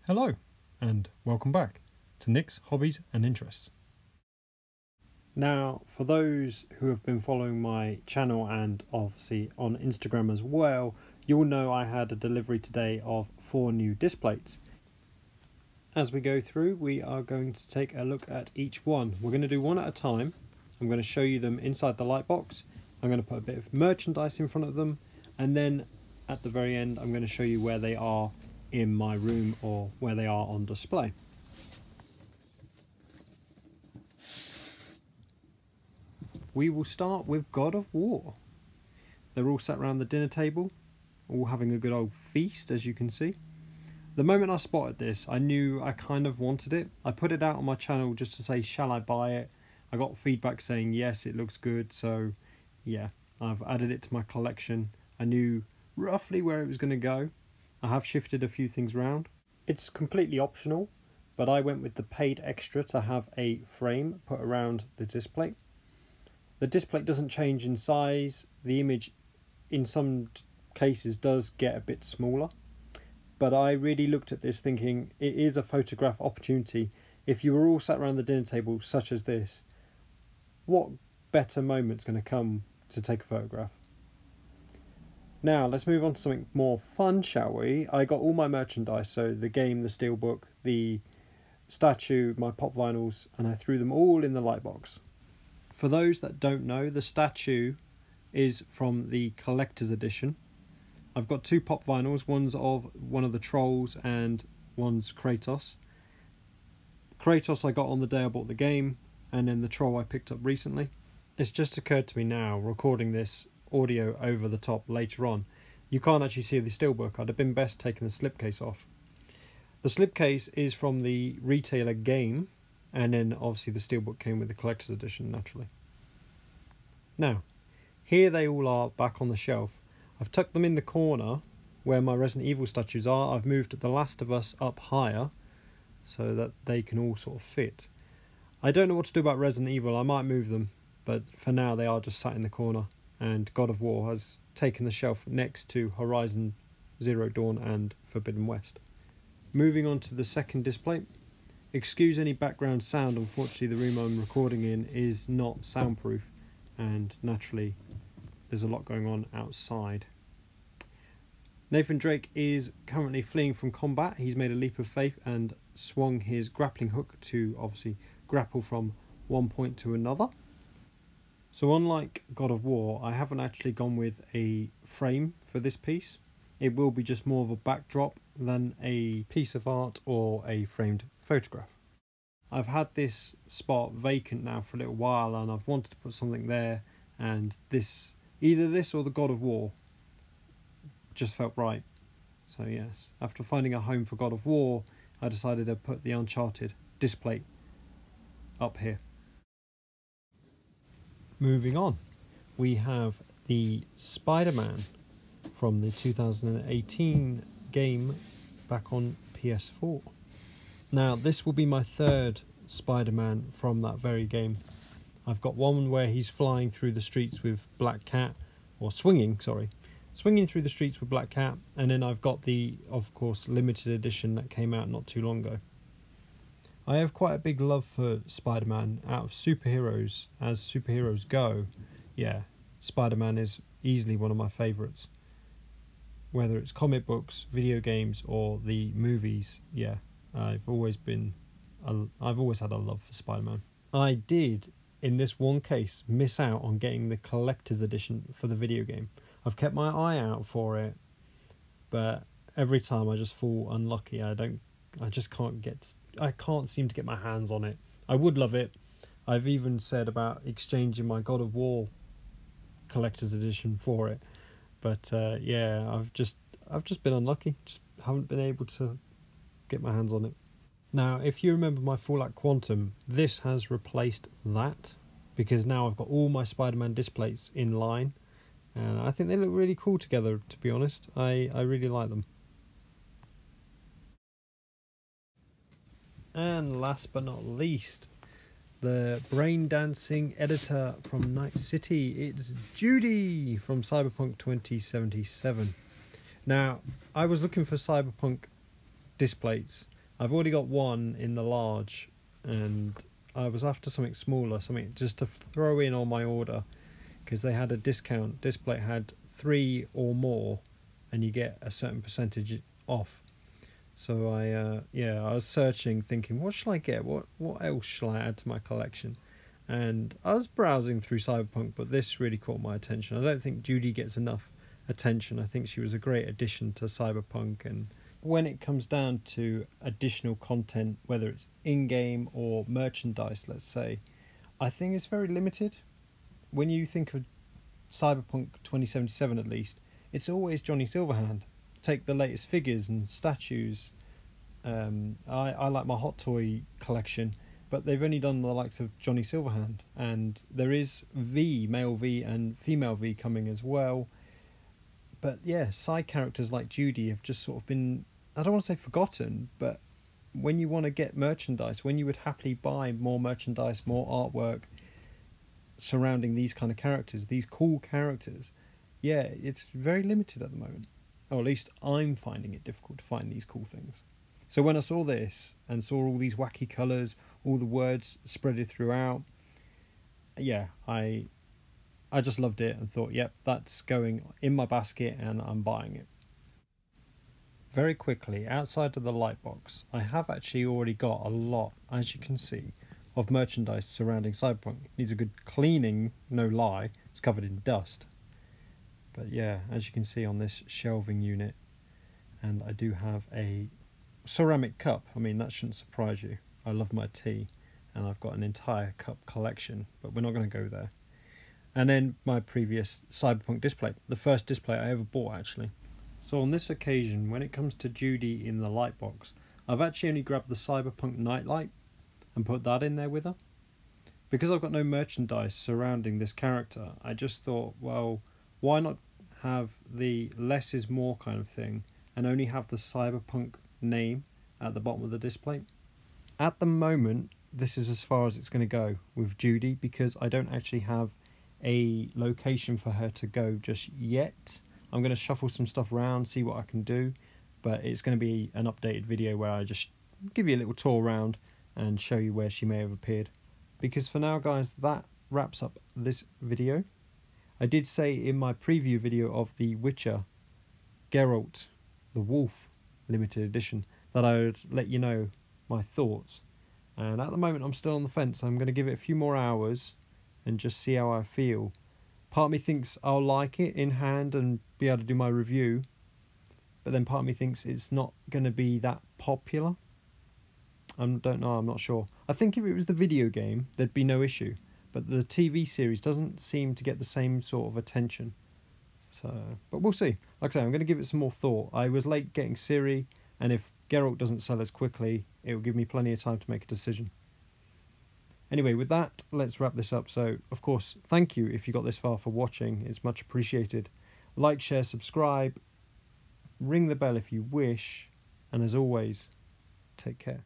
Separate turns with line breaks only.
Hello, and welcome back to Nick's Hobbies and Interests. Now, for those who have been following my channel and obviously on Instagram as well, you'll know I had a delivery today of 4 new Displates. As we go through, we are going to take a look at each one. We're going to do one at a time. I'm going to show you them inside the light box. I'm going to put a bit of merchandise in front of them, and then at the very end I'm going to show you where they are in my room or where they are on display. We will start with God of War. They're all sat around the dinner table, all having a good old feast, as you can see. The moment I spotted this, I knew I kind of wanted it. I put it out on my channel just to say, shall I buy it? I got feedback saying yes, it looks good, so yeah, I've added it to my collection. I knew roughly where it was going to go. I have shifted a few things around. It's completely optional, but I went with the paid extra to have a frame put around the display. The display doesn't change in size. The image in some cases does get a bit smaller, but I really looked at this thinking it is a photograph opportunity. If you were all sat around the dinner table such as this, what better moment's going to come to take a photograph? Now let's move on to something more fun, shall we? I got all my merchandise, so the game, the steelbook, the statue, my pop vinyls, and I threw them all in the light box. For those that don't know, the statue is from the collector's edition. I've got 2 pop vinyls, one's of one of the trolls and one's Kratos. Kratos I got on the day I bought the game, and then the troll I picked up recently. It's just occurred to me now, recording this audio over the top later on, you can't actually see the steelbook. I'd have been best taking the slipcase off. The slipcase is from the retailer game, and then obviously the steelbook came with the collector's edition naturally. Now, here they all are back on the shelf. I've tucked them in the corner where my Resident Evil statues are. I've moved The Last of Us up higher so that they can all sort of fit. I don't know what to do about Resident Evil. I might move them, but for now they are just sat in the corner. And God of War has taken the shelf next to Horizon Zero Dawn and Forbidden West. Moving on to the second display. Excuse any background sound, unfortunately the room I'm recording in is not soundproof, and naturally there's a lot going on outside. Nathan Drake is currently fleeing from combat. He's made a leap of faith and swung his grappling hook to obviously grapple from one point to another. So unlike God of War, I haven't actually gone with a frame for this piece. It will be just more of a backdrop than a piece of art or a framed photograph. I've had this spot vacant now for a little while, and I've wanted to put something there, and this, either this or the God of War, just felt right. So yes, after finding a home for God of War, I decided to put the Uncharted Displate up here. Moving on, we have the SpiderMan from the 2018 game back on PS4. Now this will be my 3rd Spider-Man from that very game. I've got one where he's flying through the streets with Black Cat, or swinging through the streets with Black Cat, and then I've got the, of course, limited edition that came out not too long ago. I have quite a big love for Spider-Man. Out of superheroes, as superheroes go, yeah, Spider-Man is easily one of my favourites. Whether it's comic books, video games, or the movies, yeah, I've always had a love for Spider-Man. I did, in this one case, miss out on getting the collector's edition for the video game. I've kept my eye out for it, but every time I just fall unlucky. I can't seem to get my hands on it. I would love it. I've even said about exchanging my God of War collector's edition for it, but yeah, I've just been unlucky. Just haven't been able to get my hands on it. Now, if you remember my Fallout Quantum, this has replaced that, because now I've got all my Spider-Man displays in line, and I think they look really cool together, to be honest. I really like them. And last but not least, the brain dancing editor from Night City. It's Judy from Cyberpunk 2077. Now, I was looking for Cyberpunk displays I've already got one in the large, and I was after something smaller, something just to throw in on my order, because they had a discount. Displate had 3 or more, and you get a certain percentage off. So I was searching, thinking, what shall I get? What else shall I add to my collection? And I was browsing through Cyberpunk, but this really caught my attention. I don't think Judy gets enough attention. I think she was a great addition to Cyberpunk, and when it comes down to additional content, whether it's in-game or merchandise, let's say, I think it's very limited. When you think of Cyberpunk 2077, at least, it's always Johnny Silverhand. Take the latest figures and statues. I like my Hot Toy collection, but they've only done the likes of Johnny Silverhand, and there is male V and female V coming as well. But yeah, side characters like Judy have just sort of been, I don't want to say forgotten, but when you want to get merchandise, when you would happily buy more merchandise, more artwork surrounding these kind of characters, these cool characters, yeah, it's very limited at the moment. Or at least I'm finding it difficult to find these cool things. So when I saw this and saw all these wacky colours, all the words spreaded throughout, yeah, I just loved it and thought, yep, that's going in my basket and I'm buying it. Very quickly, outside of the light box, I have actually already got a lot, as you can see, of merchandise surrounding Cyberpunk. It needs a good cleaning, no lie. It's covered in dust. But yeah, as you can see on this shelving unit, and I do have a ceramic cup. I mean, that shouldn't surprise you. I love my tea, and I've got an entire cup collection, but we're not going to go there. And then my previous Cyberpunk display, the first display I ever bought actually. So on this occasion, when it comes to Judy in the light box, I've actually only grabbed the Cyberpunk nightlight and put that in there with her. Because I've got no merchandise surrounding this character, I just thought, well, why not have the less is more kind of thing and only have the Cyberpunk name at the bottom of the display. At the moment, this is as far as it's going to go with Judy, because I don't actually have a location for her to go just yet. I'm going to shuffle some stuff around, see what I can do, but it's going to be an updated video where I just give you a little tour around and show you where she may have appeared. Because for now, guys, that wraps up this video. I did say in my preview video of The Witcher Geralt the Wolf limited edition that I would let you know my thoughts, and at the moment I'm still on the fence. I'm going to give it a few more hours and just see how I feel. Part of me thinks I'll like it in hand and be able to do my review, but then part of me thinks it's not going to be that popular. I don't know, I'm not sure. I think if it was the video game, there'd be no issue, but the TV series doesn't seem to get the same sort of attention. So, but we'll see. Like I say, I'm going to give it some more thought. I was late getting Siri, and if Geralt doesn't sell as quickly, it will give me plenty of time to make a decision. Anyway, with that, let's wrap this up. So, of course, thank you if you got this far for watching. It's much appreciated. Like, share, subscribe, ring the bell if you wish, and as always, take care.